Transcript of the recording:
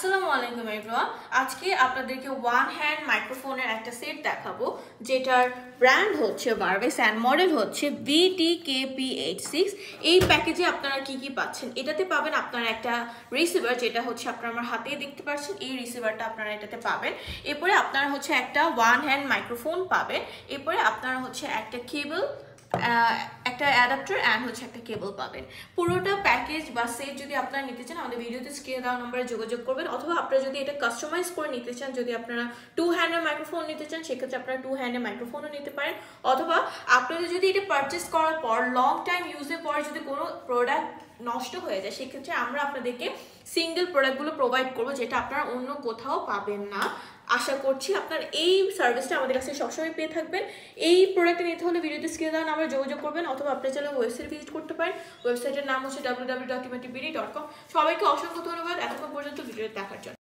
আসসালামু আলাইকুম এভরিওয়ান। আজকে আপনাদেরকে ওয়ান হ্যান্ড মাইক্রোফোনের একটা সেট দেখাবো যেটার ব্র্যান্ড হচ্ছে ভার্ভেস অ্যান্ড মডেল হচ্ছে VTKP86। এই প্যাকেজে আপনারা কি কি পাচ্ছেন, এটাতে পাবেন আপনারা একটা রিসিভার, যেটা হচ্ছে আপনারা আমার হাতেই দেখতে পাচ্ছেন, এই রিসিভারটা আপনারা এটাতে পাবেন। এরপরে আপনারা হচ্ছে একটা ওয়ান হ্যান্ড মাইক্রোফোন পাবেন। এরপরে আপনারা হচ্ছে একটা কেবল, একটা অ্যাডাপ্টার অ্যান্ড হচ্ছে একটা কেবল পাবেন। পুরোটা প্যাকেজ বা সেট যদি আপনারা নিতে চান আমাদের ভিডিওতে স্ক্রিনে দেওয়া নম্বরে যোগাযোগ করবেন, অথবা আপনারা যদি এটা কাস্টমাইজ করে নিতে চান, যদি আপনারা টু হ্যান্ডের মাইক্রোফোন নিতে চান সেক্ষেত্রে আপনারা টু হ্যান্ডের মাইক্রোফোনও নিতে পারেন, অথবা আপনারা যদি এটা পারচেস করার পর লং টাইম ইউজের পর যদি কোনো প্রোডাক্ট নষ্ট হয়ে যায় সেক্ষেত্রে আমরা আপনাদেরকে সিঙ্গেল প্রোডাক্টগুলো প্রোভাইড করবো, যেটা আপনারা অন্য কোথাও পাবেন না। আশা করছি আপনার এই সার্ভিসটা আমাদের কাছে সবসময় পেয়ে থাকবেন। এই প্রোডাক্টটা নিতে হলে ভিডিওতে স্ক্রিনে দেওয়া নাম্বারে যোগাযোগ করবেন, অথবা আপনারা চাইলে ওয়েবসাইট ভিজিট করতে পারেন। ওয়েবসাইটের নাম হচ্ছে www.timatibd.com। সবাইকে অসংখ্য ধন্যবাদ এতক্ষণ পর্যন্ত ভিডিও দেখার জন্য।